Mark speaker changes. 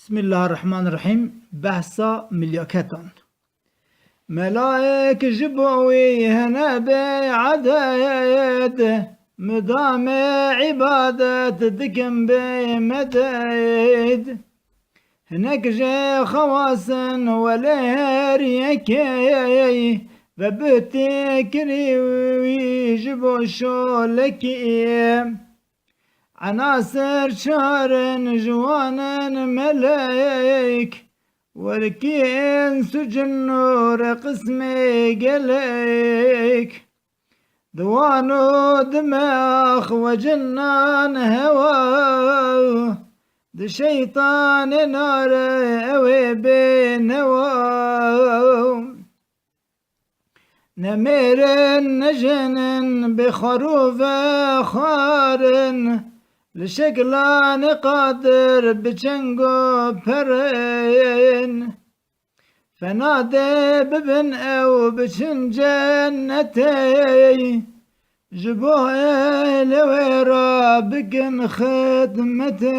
Speaker 1: Bismillahirrahmanirrahim. Behsa milyaketan. Melaik jibui hene bey'adet, müdame ibadet dikim bey'meded. Hinek je xavasen ve leher yekey, ve bühti kiri jibu şoleki. عناصر شهر جوان ملايك وركين سجن نور قسمي قليك دوانو دماغ وجنان هوا دي شيطان نار اوي بين هوا نمير نجن بخروف خارن لشكلان قادر بجنقو برين فنادي ببن او بشن جنتي جبوه لويرا بقن خدمتي